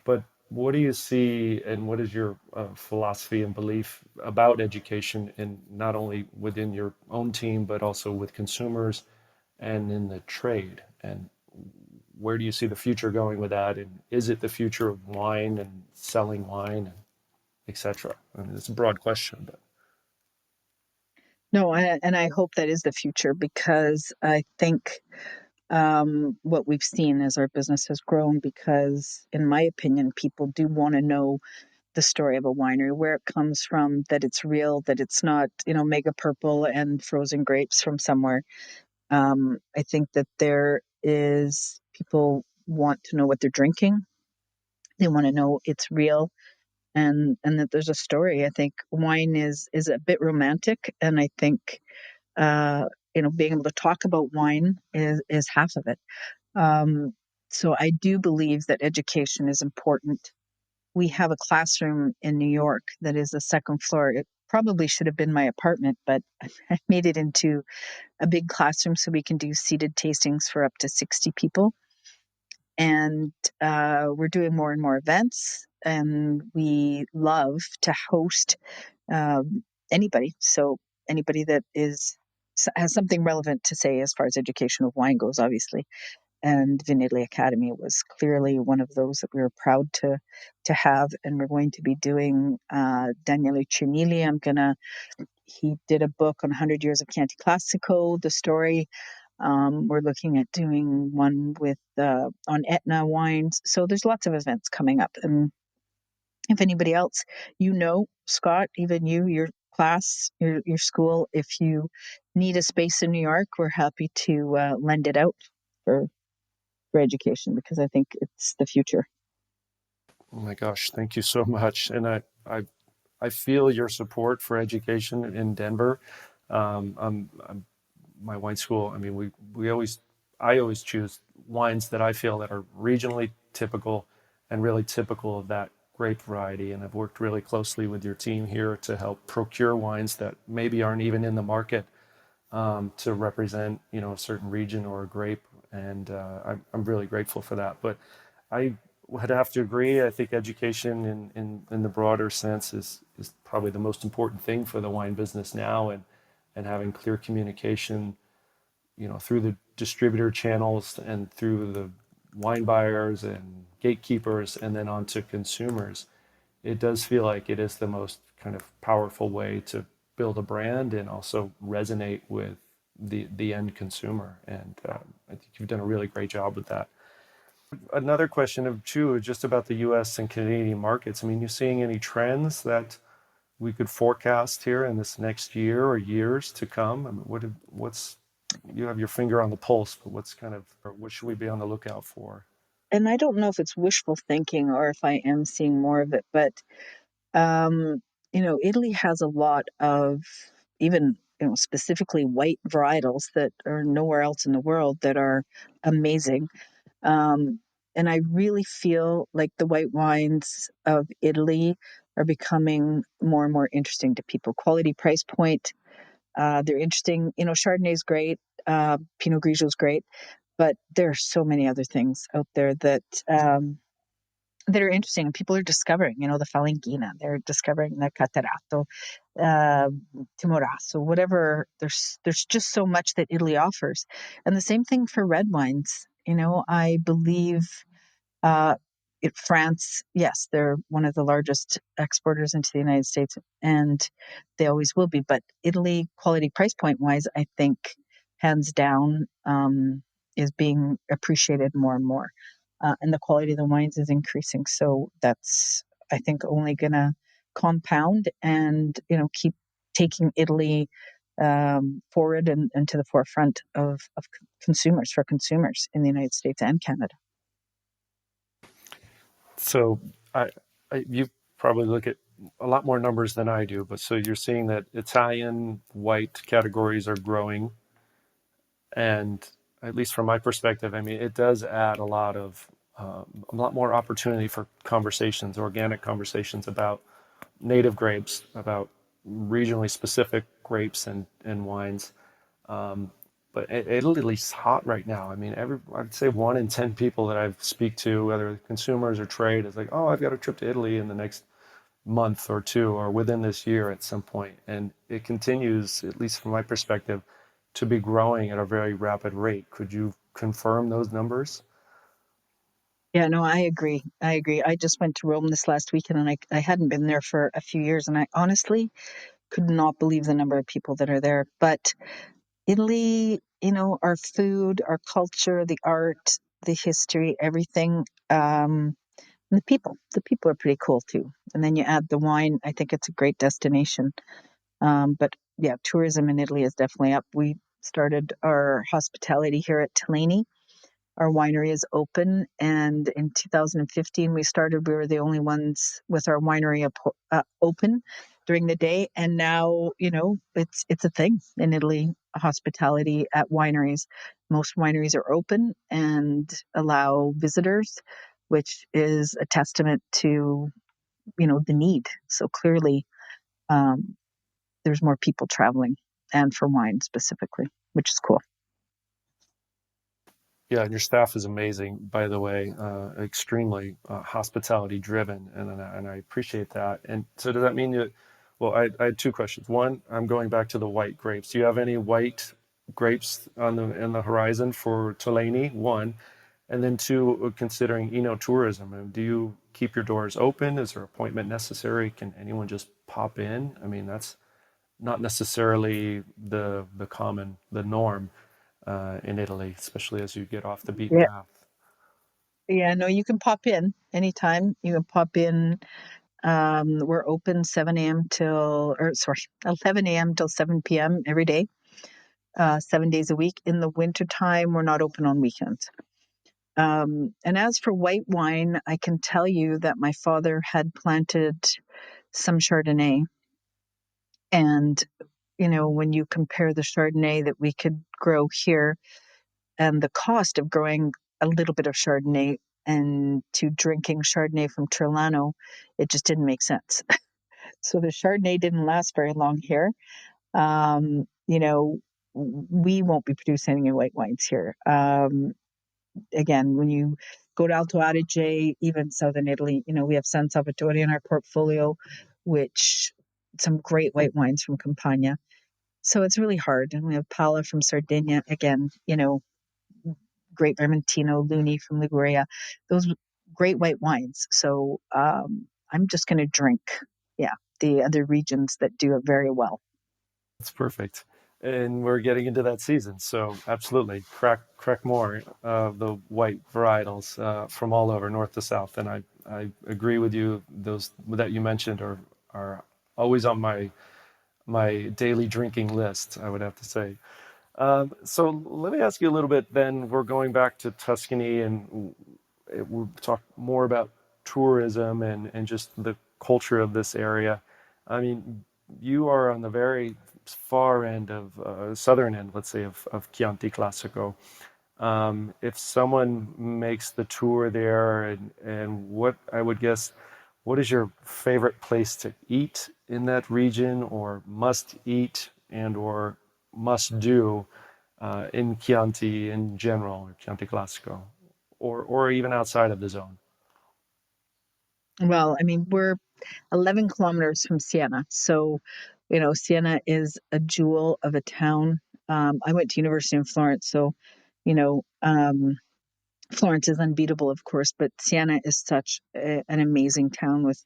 But what do you see, and what is your philosophy and belief about education, in not only within your own team, but also with consumers and in the trade? And where do you see the future going with that? And is it the future of wine and selling wine, and etc.? I mean, it's a broad question, but No, and I hope that is the future, because I think what we've seen as our business has grown, because in my opinion, people do want to know the story of a winery, where it comes from, that it's real, that it's not, mega purple and frozen grapes from somewhere. I think that people want to know what they're drinking. They want to know it's real, and that there's a story. I think wine is a bit romantic, and I think being able to talk about wine is half of it. Um, so I do believe that education is important. We have a classroom in New York that is the second floor. It probably should have been my apartment, but I made it into a big classroom so we can do seated tastings for up to 60 people. And we're doing more and more events, and we love to host anybody. So anybody that has something relevant to say as far as education of wine goes, obviously. And Vin Italy Academy was clearly one of those that we were proud to have. And we're going to be doing Daniele Cernili. He did a book on 100 years of Chianti Classico, the story. We're looking at doing one on Etna wines. So there's lots of events coming up. And if anybody else, Scott, even your class, your school, if you need a space in New York, we're happy to lend it out for education, because I think it's the future. oh my gosh, thank you so much. And I feel your support for education in Denver. My wine school, I mean, I always choose wines that I feel that are regionally typical and really typical of that grape variety. And I've worked really closely with your team here to help procure wines that maybe aren't even in the market, to represent, a certain region or a grape. And I'm really grateful for that. But I would have to agree. I think education in the broader sense is probably the most important thing for the wine business now, and having clear communication, through the distributor channels and through the wine buyers and gatekeepers and then on to consumers. It does feel like it is the most kind of powerful way to build a brand and also resonate with the end consumer. And I think you've done a really great job with that. Another question of two, just about the U.S. and Canadian markets. I mean, you seeing any trends that we could forecast here in this next year or years to come? I mean, what's you have your finger on the pulse, but what should we be on the lookout for? And I don't know if it's wishful thinking or if I am seeing more of it, but um, Italy has a lot of even specifically white varietals that are nowhere else in the world that are amazing. Um, and I really feel like the white wines of Italy are becoming more and more interesting to people. Quality, price point, they're interesting. Chardonnay is great, Pinot Grigio is great, but there are so many other things out there that are interesting, and people are discovering. The Falenghina, they're discovering the Catarato, uh, Timorasso, whatever. There's just so much that Italy offers, and the same thing for red wines. I believe uh, France, yes, they're one of the largest exporters into the United States, and they always will be. But Italy, quality price point wise, I think hands down is being appreciated more and more, and the quality of the wines is increasing. So that's, I think, only going to compound and keep taking Italy forward and to the forefront of consumers, for consumers in the United States and Canada. So you probably look at a lot more numbers than I do, but so you're seeing that Italian white categories are growing, and at least from my perspective, I mean, it does add a lot more opportunity for conversations, organic conversations about native grapes, about regionally specific grapes and wines. But Italy's hot right now. I mean, I'd say 1 in 10 people that I speak to, whether consumers or trade, is like, oh, I've got a trip to Italy in the next month or two, or within this year at some point. And it continues, at least from my perspective, to be growing at a very rapid rate. Could you confirm those numbers? Yeah, no, I agree. I agree. I just went to Rome this last weekend, and I hadn't been there for a few years, and I honestly could not believe the number of people that are there. But Italy, our food, our culture, the art, the history, everything, and the people are pretty cool too. And then you add the wine, I think it's a great destination. But yeah, tourism in Italy is definitely up. We started our hospitality here at Tolaini. Our winery is open, and in 2015 we were the only ones with our winery open during the day, and now it's a thing in Italy. Hospitality at wineries, most wineries are open and allow visitors, which is a testament to the need. So clearly, um, there's more people traveling, and for wine specifically, which is cool. Yeah, and your staff is amazing, by the way, extremely hospitality driven, and I appreciate that. And so, does that mean that? Well, I had two questions. One, I'm going back to the white grapes. Do you have any white grapes in the horizon for Tolaini? One, and then two, considering tourism, do you keep your doors open? Is there appointment necessary? Can anyone just pop in? I mean, that's not necessarily the norm in Italy, especially as you get off the beaten Yeah, path. yeah, no, you can pop in anytime. You can pop in. We're open 7 a.m. till, or sorry, 11 a.m. till 7 p.m. every day, 7 days a week. In the wintertime, we're not open on weekends. And as for white wine, I can tell you that my father had planted some Chardonnay. And, when you compare the Chardonnay that we could grow here and the cost of growing a little bit of Chardonnay and to drinking Chardonnay from Trelano, it just didn't make sense. So the Chardonnay didn't last very long here. We won't be producing any white wines here. Again, when you go to Alto Adige, even Southern Italy. We have San Salvatore in our portfolio, which some great white wines from Campania. So it's really hard. And we have Pala from Sardinia, again, great Vermentino, Luni from Liguria, those great white wines. So I'm just going to drink, the other regions that do it very well. That's perfect. And we're getting into that season, so absolutely crack more of the white varietals from all over north to south. And I agree with you. Those that you mentioned are always on my daily drinking list, I would have to say. So let me ask you a little bit. Then we're going back to Tuscany, and we'll talk more about tourism and just the culture of this area. I mean, you are on the very far end of southern end, let's say, of Chianti Classico. If someone makes the tour there, and what I would guess, what is your favorite place to eat in that region, or must eat and or must do in Chianti in general, or Chianti Classico, or even outside of the zone? Well, I mean, we're 11 kilometers from Siena. So, Siena is a jewel of a town. I went to university in Florence. So, you know, um, Florence is unbeatable, of course, but Siena is such an amazing town with,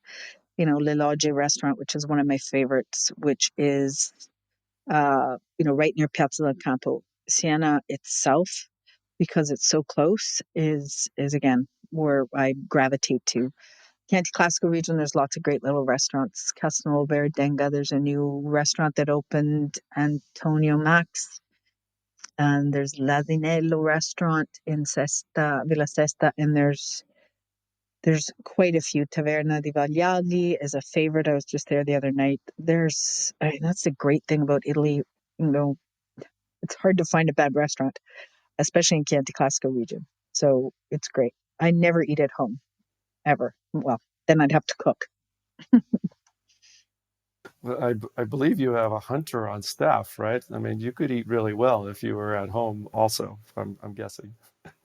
Le Logge restaurant, which is one of my favorites, which is, right near Piazza del Campo. Siena itself, because it's so close, is again where I gravitate to. Chianti Classico region, there's lots of great little restaurants. Castelnuovo Beredenga, there's a new restaurant that opened, Antonio Max. And there's L'Asinello restaurant in Sesta, Villa Sesta, and there's quite a few. Taverna di Vagliali is a favorite. I was just there the other night. That's the great thing about Italy. You know, it's hard to find a bad restaurant, especially in Chianti Classico region. So it's great. I never eat at home, ever. Well, then I'd have to cook. Well, I believe you have a hunter on staff, right? I mean, you could eat really well if you were at home also, I'm guessing.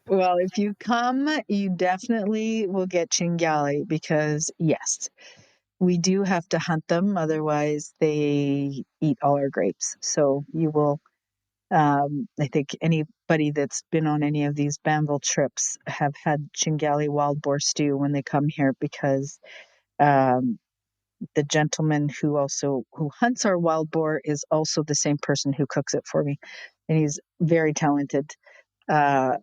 Well, if you come, you definitely will get cinghiali because, yes, we do have to hunt them. Otherwise, they eat all our grapes. So you will, I think anybody that's been on any of these Banville trips have had cinghiali wild boar stew when they come here because um, the gentleman who hunts our wild boar is also the same person who cooks it for me. And he's very talented,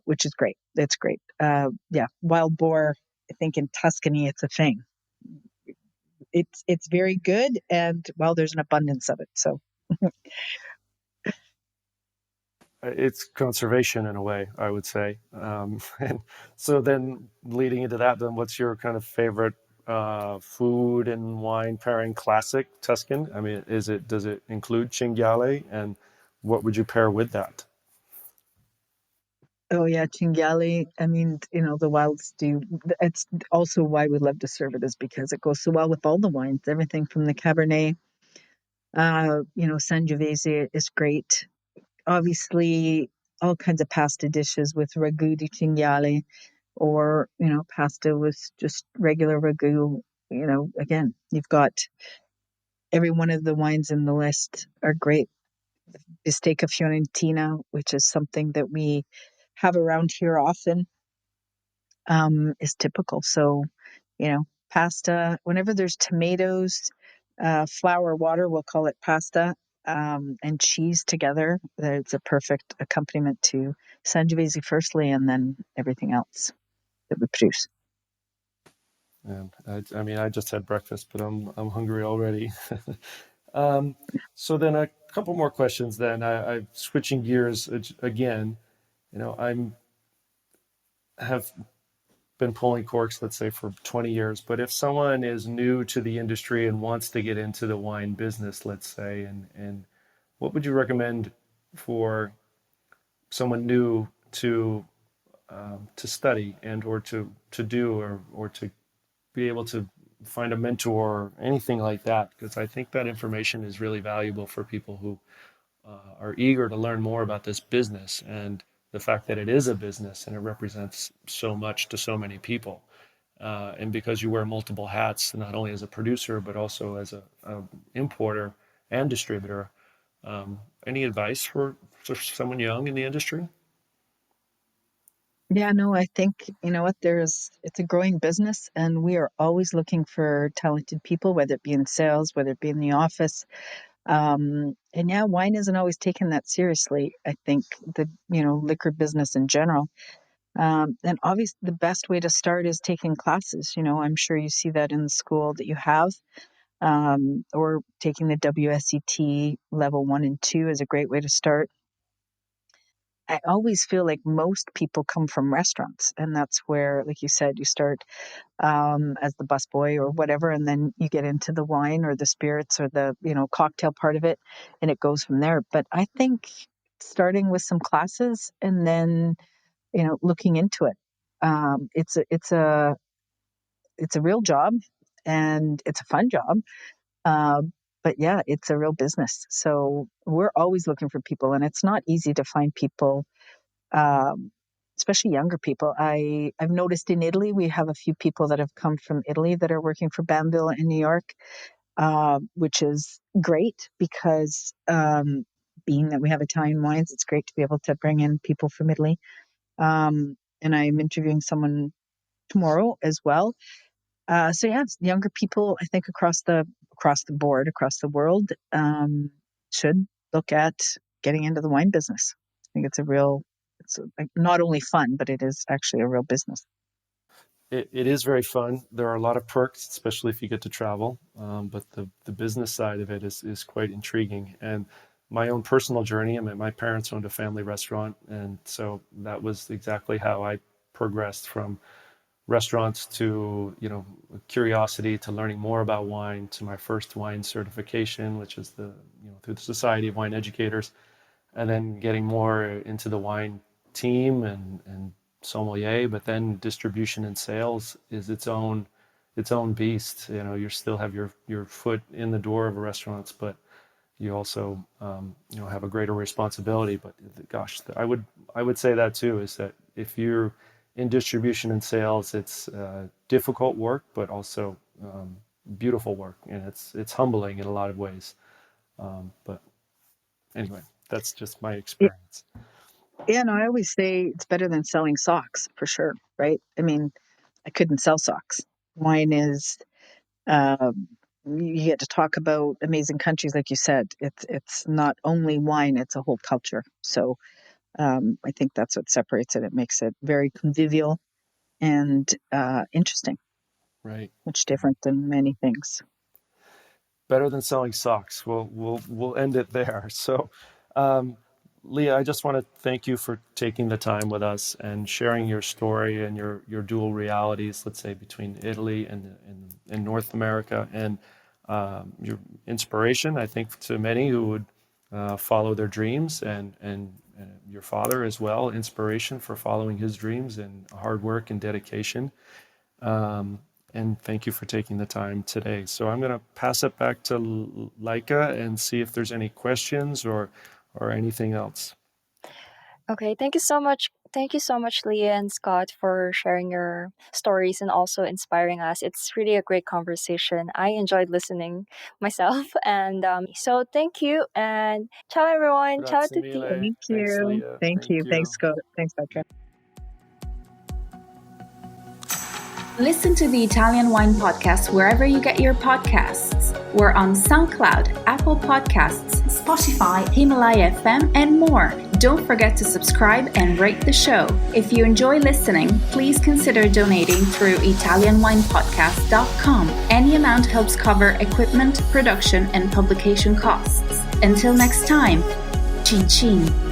which is great. It's great. Yeah, wild boar. I think in Tuscany, it's a thing. It's very good, and well, there's an abundance of it. So, It's conservation in a way, I would say. And so then leading into that, then what's your kind of favorite food and wine pairing classic Tuscan? I mean, does it include cinghiale, and what would you pair with that? oh yeah, cinghiali. I mean, the wild stew. It's also why we love to serve it is because it goes so well with all the wines. Everything from the Cabernet, Sangiovese is great. Obviously, all kinds of pasta dishes with ragu di cinghiale or, pasta with just regular ragu. Again, you've got every one of the wines in the list are great. Bistecca Fiorentina, which is something that we have around here often, is typical. So, pasta, whenever there's tomatoes, flour, water, we'll call it pasta, and cheese together, it's a perfect accompaniment to Sangiovese firstly, and then everything else that we produce. And I mean, I just had breakfast, but I'm hungry already. Um, so then a couple more questions. Then I'm switching gears again. I'm have been pulling corks, let's say, for 20 years. But if someone is new to the industry and wants to get into the wine business, let's say, and what would you recommend for someone new to study and or to do or to be able to find a mentor or anything like that? Because I think that information is really valuable for people who are eager to learn more about this business and the fact that it is a business and it represents so much to so many people. And because you wear multiple hats, not only as a producer, but also as a importer and distributor, any advice for someone young in the industry? Yeah, no, I think, you know what, it's a growing business, and we are always looking for talented people, whether it be in sales, whether it be in the office. And yeah, wine isn't always taken that seriously. I think liquor business in general. And obviously the best way to start is taking classes. I'm sure you see that in the school that you have, or taking the WSET level 1 and 2 is a great way to start. I always feel like most people come from restaurants, and that's where, like you said, you start as the busboy or whatever, and then you get into the wine or the spirits or the cocktail part of it, and it goes from there. But I think starting with some classes and then looking into it, it's a real job, and it's a fun job. Uh, but yeah, it's a real business. So we're always looking for people, and it's not easy to find people, um, especially younger people. I've noticed in Italy, we have a few people that have come from Italy that are working for Banville in New York, which is great because being that we have Italian wines, it's great to be able to bring in people from Italy. And I'm interviewing someone tomorrow as well. So yeah, younger people, I think across the board, across the world, should look at getting into the wine business. I think it's not only fun, but it is actually a real business. It is very fun. There are a lot of perks, especially if you get to travel. But the business side of it is quite intriguing. And my own personal journey, my parents owned a family restaurant. And so that was exactly how I progressed from restaurants to, curiosity, to learning more about wine, to my first wine certification, which is through the Society of Wine Educators, and then getting more into the wine team and sommelier. But then distribution and sales is its own beast. You still have your foot in the door of a restaurant, but you also have a greater responsibility. But gosh, I would say that too, is that if you're in distribution and sales, it's difficult work, but also beautiful work, and it's humbling in a lot of ways. But anyway, that's just my experience. Yeah, no, I always say it's better than selling socks, for sure, right? I mean, I couldn't sell socks. Wine is, you get to talk about amazing countries, like you said. It's not only wine; it's a whole culture. So I think that's what separates it. It makes it very convivial and interesting. Right. Much different than many things. Better than selling socks. We'll end it there. So, Lia, I just want to thank you for taking the time with us and sharing your story and your dual realities, let's say, between Italy and North America, and your inspiration, I think, to many who would follow their dreams, and your father as well, inspiration for following his dreams and hard work and dedication. And thank you for taking the time today. So I'm going to pass it back to Laika and see if there's any questions or anything else. Okay, thank you so much. Thank you so much, Leah and Scott, for sharing your stories and also inspiring us. It's really a great conversation. I enjoyed listening myself. And so thank you. And ciao, everyone. Ciao a Grazie tutti. mille. Thank Thanks, you. Lia. Thank you. Thanks, Scott. Thanks, Petra. Listen to the Italian Wine Podcast wherever you get your podcasts. We're on SoundCloud, Apple Podcasts, Spotify, Himalaya FM, and more. Don't forget to subscribe and rate the show. If you enjoy listening, please consider donating through ItalianWinePodcast.com. Any amount helps cover equipment, production, and publication costs. Until next time, cin cin.